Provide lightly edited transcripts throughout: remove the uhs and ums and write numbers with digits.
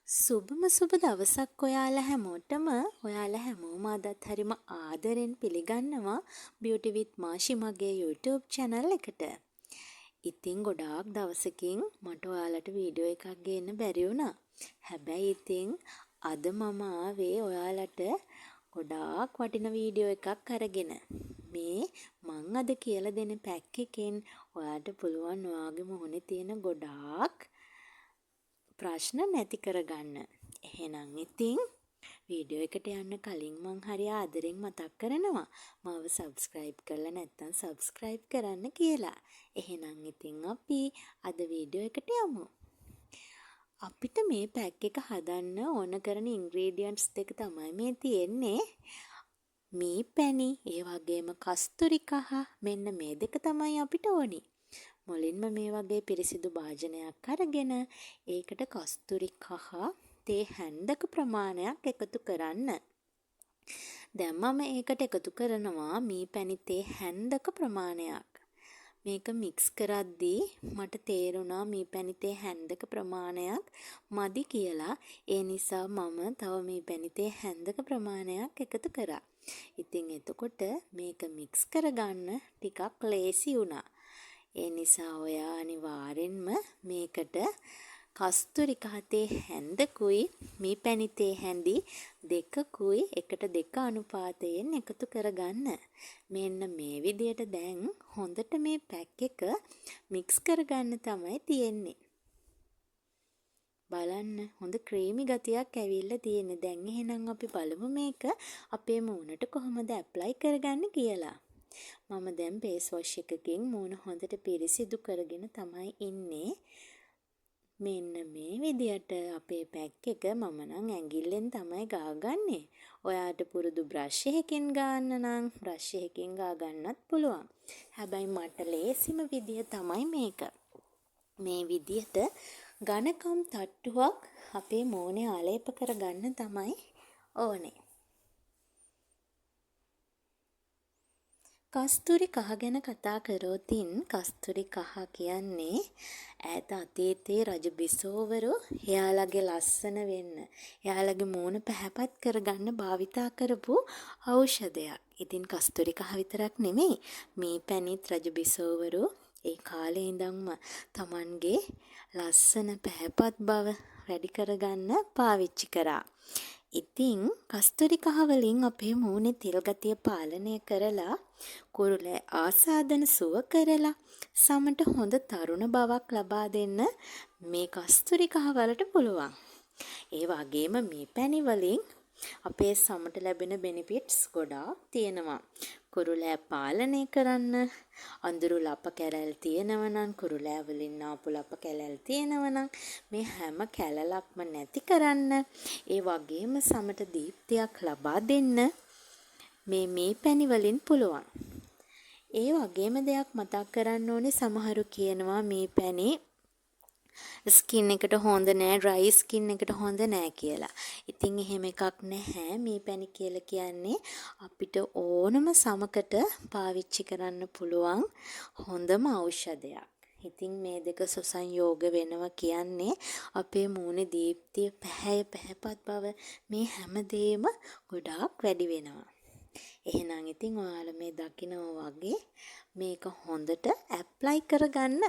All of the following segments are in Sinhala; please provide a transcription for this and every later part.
සුබම සුබ දවසක් ඔයාලා හැමෝටම. ඔයාලා හැමෝම අදත් හරිම ආදරෙන් පිළිගන්නවා Beauty with මාෂි මගේ YouTube channel එකට. ඉතින් ගොඩාක් දවසකින් මට ඔයාලට වීඩියෝ එකක් ගේන්න බැරි වුණා. හැබැයි ඉතින් අද මම ආවේ ඔයාලට ගොඩාක් වටින වීඩියෝ එකක් අරගෙන. මේ මං අද කියලා දෙන පැක් එකෙන් ඔයාලට පුළුවන් ඔයාගේ මුහුණේ තියෙන ගොඩාක් ප්‍රශ්න නැති කරගන්න. එහෙනම් ඉතින් වීඩියෝ එකට යන්න කලින් මං හරි ආදරෙන් මතක් කරනවා මාව subscribe කරලා නැත්නම් subscribe කරන්න කියලා. එහෙනම් ඉතින් අපි අද වීඩියෝ එකට යමු. අපිට මේ පැක් එක හදන්න ඕන කරන ingredients දෙක තමයි මේ තියෙන්නේ. මී පැණි, ඒ වගේම කස්තුරි කහ. මෙන්න මේ දෙක තමයි අපිට ඕනි. මුලින්ම මේ වගේ පිරිසිදු භාජනයක් අරගෙන ඒකට කස්තුරි කහ තේ හැන්දක ප්‍රමාණයක් එකතු කරන්න. දැන් මම ඒකට එකතු කරනවා මී පැණි තේ හැන්දක ප්‍රමාණයක්. මේක මික්ස් කරද්දී මට තේරුණා මී පැණි තේ හැන්දක ප්‍රමාණයක් මදි කියලා. ඒ නිසා මම තව මී පැණි තේ හැන්දක ප්‍රමාණයක් එකතු කරා. ඉතින් එතකොට මේක මික්ස් කරගන්න ටිකක් ලේසි වුණා. ඒ නිසා ඔයා අනිවාර්යෙන්ම මේකට කස්තුරි කහ තේ හැන්දකුයි මී පැණි තේ හැඳි දෙකකුයි 1:2 අනුපාතයෙන් එකතු කරගන්න. මෙන්න මේ විදියට දැන් හොඳට මේ පැක් එක මික්ස් කරගන්න තමයි තියෙන්නේ. බලන්න හොඳ ක්‍රීමි ගතියක් ඇවිල්ලා තියෙන්නේ. දැන් එහෙනම් අපි බලමු මේක අපේ මූණට කොහොමද ඇප්ලයි කරගන්න කියලා. මම දැන් ෆේස් වොෂ් එකකින් මූණ හොඳට පිරිසිදු කරගෙන තමයි ඉන්නේ. මෙන්න මේ විදියට අපේ පැක් එක මම නම් ඇඟිල්ලෙන් තමයි ගාගන්නේ. ඔයාට පුරුදු බ්‍රෂ් එකකින් ගන්න නම් බ්‍රෂ් එකකින් ගා ගන්නත් පුළුවන්. හැබැයි මට ලේසිම විදිය තමයි මේක. මේ විදියට ඝනකම් තට්ටුවක් අපේ මූණේ ආලේප කරගන්න තමයි ඕනේ. කස්තුරි කහ ගැන කතා කරොතින් කස්තුරි කහ කියන්නේ ඈත අතීතයේ රජ බිසෝවරු එයාලගේ ලස්සන වෙන්න, එයාලගේ මූණ පැහැපත් කරගන්න භාවිතා කරපු ඖෂධයක්. ඉතින් කස්තුරි කහ විතරක් නෙමෙයි මේ පැණිත් රජ බිසෝවරු ඒ කාලේ ඉඳන්ම Tamanගේ ලස්සන පැහැපත් බව වැඩි කරගන්න පාවිච්චි කරා. ඉතින් කස්තුරි කහ වලින් අපේ මූණේ තිල් ගතිය පාලනය කරලා කුරුලෑ ආසාදන සුව කරලා සමට හොඳ තරුණ බවක් ලබා දෙන්න මේ කස්තුරි කහ වලට පුළුවන්. ඒ වගේම මේ පැණි වලින් අපේ සමට ලැබෙන බෙනිෆිට්ස් ගොඩාක් තියෙනවා. කුරුලෑ පාලනය කරන්න, අඳුරු ලප කැලැල් තියෙනවා නම්, කුරුලෑ වලින් ආපු ලප කැලැල් තියෙනවා නම් මේ හැම කැලලක්ම නැති කරන්න, ඒ වගේම සමට දීප්තියක් ලබා දෙන්න මේ පැණි වලින් පුළුවන්. ඒ වගේම දෙයක් මතක් කරන්න ඕනේ, සමහරු කියනවා මේ පැණි ස්කින් එකට හොඳ නෑ, ඩ්‍රයි ස්කින් එකට හොඳ නෑ කියලා. ඉතින් එහෙම එකක් නැහැ. මේ පැණි කියලා කියන්නේ අපිට ඕනම සමකට පාවිච්චි කරන්න පුළුවන් හොඳම ඖෂධයක්. ඉතින් මේ දෙක සොසංයෝග වෙනවා කියන්නේ අපේ මූණේ දීප්තිය, පැහැපත් බව මේ හැමදේම ගොඩාක් වැඩි වෙනවා. එහෙනම් ඉතින් ඔයාලා මේ දකිනවා වගේ මේක හොඳට ඇප්ලයි කරගන්න.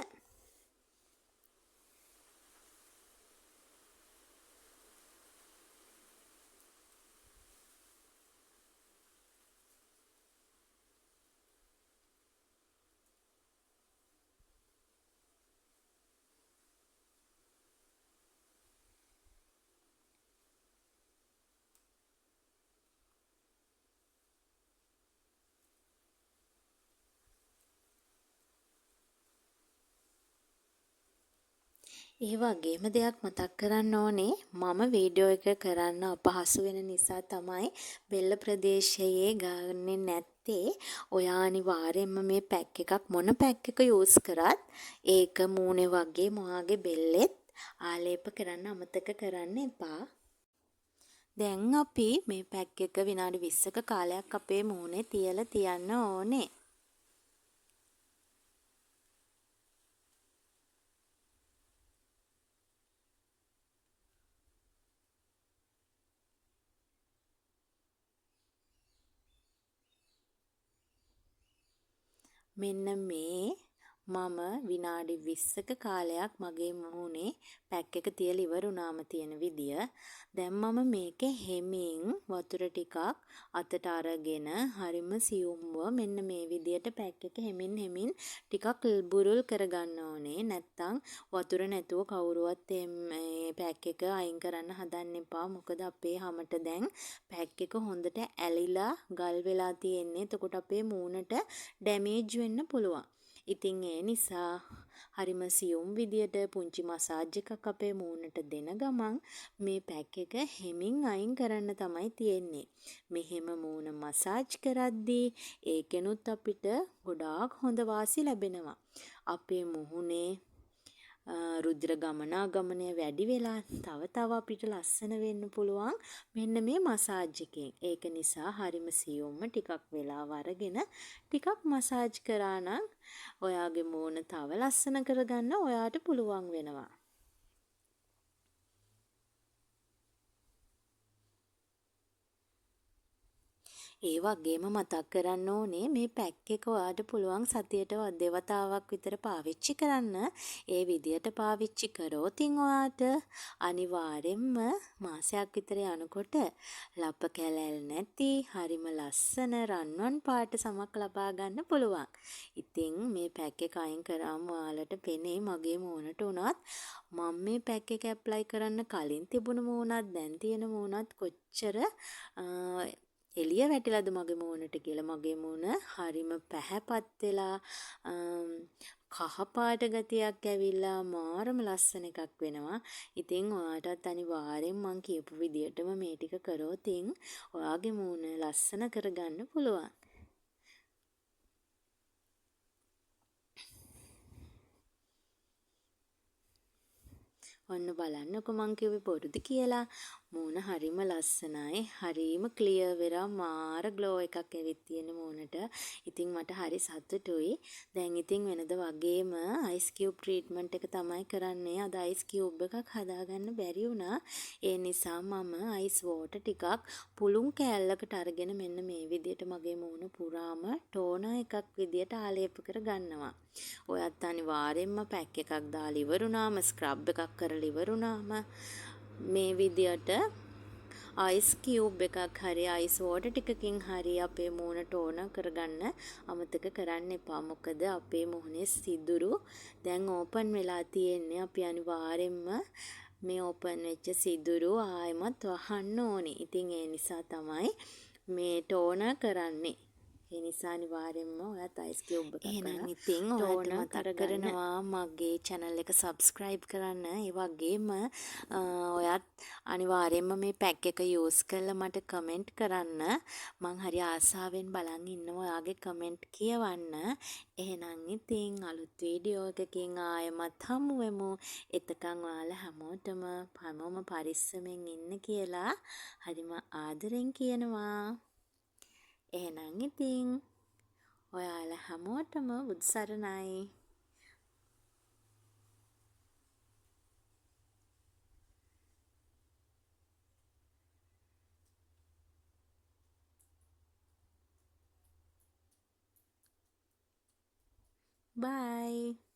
ඒ වගේම දෙයක් මතක් කරන්න ඕනේ, මම වීඩියෝ එක කරන්න අපහසු වෙන නිසා තමයි බෙල්ල ප්‍රදේශයේ ගන්නේ නැත්තේ. ඔයා අනිවාර්යයෙන්ම මේ පැක් එකක් මොන පැක් එක යූස් කරත් ඒක මූණේ වගේ මොහාගේ බෙල්ලෙත් ආලේප කරන්න අමතක කරන්න එපා. දැන් අපි මේ පැක් එක විනාඩි 20ක කාලයක් අපේ මූණේ තියලා තියන්න ඕනේ. මෙන්න මේ මම විනාඩි 20ක කාලයක් මගේ මුහුණේ පැක් එක තියලා ඉවර වුණාම තියෙන විදිය. දැන් මම මේකේ හෙමින් වතුර ටිකක් අතට අරගෙන හරිම සියුම්ව මෙන්න මේ විදියට පැක් එක හෙමින් ටිකක් බුරුල් කරගන්න ඕනේ. නැත්තම් වතුර නැතුව කවුරුවත් මේ පැක් එක අයින් කරන්න හදන්න එපා. මොකද අපේ හමට දැන් පැක් එක හොඳට ඇලිලා ගල් වෙලා තියෙන්නේ. එතකොට අපේ මූණට ඩැමේජ් වෙන්න පුළුවන්. ඉතින් ඒ නිසා හරිම සියුම් විදියට පුංචි මසාජ් එකක් අපේ මූණට දෙන ගමන් මේ පැක් එක හෙමින් අයින් කරන්න තමයි තියෙන්නේ. මෙහෙම මූණ මසාජ් කරද්දී ඒකෙනුත් අපිට ගොඩාක් හොඳ වාසි ලැබෙනවා. අපේ මුහුණේ රුධිර ගමනාගමනය වැඩි වෙලා තව අපිට ලස්සන වෙන්න පුළුවන් මෙන්න මේ මසාජ් එකෙන්. ඒක නිසා හරිම සියුම්ම ටිකක් වෙලාව අරගෙන ටිකක් මසාජ් කරා නම් ඔයාගේ මූණ තව ලස්සන කරගන්න ඔයාට පුළුවන් වෙනවා. ඒ වගේම මතක් කරන්න ඕනේ මේ පැක් එක ඔයාට පුළුවන් සතියට දෙවතාවක් විතර පාවිච්චි කරන්න. ඒ විදියට පාවිච්චි කරොත් ඔයාට අනිවාර්යෙන්ම මාසයක් විතර යනකොට ලප කැලැල් නැති හරිම ලස්සන රන්වන් පාට සමක් ලබා ගන්න පුළුවන්. ඉතින් මේ පැක් එක අයින් කරාම ඔයාලට පෙනේ මගේ මූණට උනත් මම මේ පැක් එක ඇප්ලයි කරන්න කලින් තිබුණු මූණත් දැන් තියෙන මූණත් කොච්චර එළිය වැටිලාද මගේ මූණට කියලා. මගේ මූණ හරිම පැහැපත් වෙලා කහ පාට ගතියක් ඇවිල්ලා මාරම ලස්සන එකක් වෙනවා. ඉතින් ඔයාටත් අනිවාර්යෙන් මං කියපු විදියටම මේ ටික කරොත් ඔයාගේ මූණ ලස්සන කරගන්න පුළුවන්. ඔන්න බලන්නකො මං කිව්වේ බොරුද කියලා. මූණ හරිම ලස්සනයි. හරිම ක්ලියර් වෙලා මාර ග්ලෝ එකක් ඇවිත් තියෙන මූණට. ඉතින් මට හරි සතුටුයි. දැන් ඉතින් වෙනද වගේම අයිස් කියුබ් ට්‍රීට්මන්ට් එක තමයි කරන්නේ. අද අයිස් කියුබ් එකක් හදාගන්න බැරි වුණා. ඒ නිසා මම අයිස් වෝටර් ටිකක් පුළුන් කෑල්ලකට අරගෙන මෙන්න මේ විදියට මගේ මූණ පුරාම ටෝනර් එකක් විදියට ආලේප කර ගන්නවා. ඔයත් අනිවාර්යෙන්ම පැක් එකක් දාලා ඉවරුණාම ස්ක්‍රබ් එකක් කරලා ඉවරුණාම මේ විදියට අයිස් කියුබ් එකක් හරි අයිස් වෝටර් ටිකකින් හරි අපේ මූණ ටෝනර් කරගන්න අමතක කරන්න එපා. මොකද අපේ මුහුණේ සිදුරු දැන් ඕපන් වෙලා තියෙන්නේ. අපි අනිවාර්යෙන්ම මේ ඕපන් වෙච්ච සිදුරු ආයෙමත් වහන්න ඕනේ. ඉතින් ඒ නිසා තමයි මේ ටෝනර් කරන්නේ. ඒ නිසා අනිවාර්යෙන්ම ඔයත් අයිස් කියුබ් එකක් එහෙනම් ඉතින් ඔයාලට මතක් කරනවා මගේ channel එක subscribe කරන්න. ඒ වගේම ඔයත් අනිවාර්යෙන්ම මේ pack එක use කරලා මට comment කරන්න. මං හරි ආසාවෙන් බලන් ඉන්නවා ඔයාගේ comment කියවන්න. එහෙනම් ඉතින් අලුත් වීඩියෝ එකකින් ආයෙමත් හමු වෙමු. එතකන් ඔයාලා හැමෝම පරිස්සමෙන් ඉන්න කියලා හරිම ආදරෙන් කියනවා. එහෙනම් ඉතින් ඔයාලා හැමෝටම බුදු සරණයි. Bye.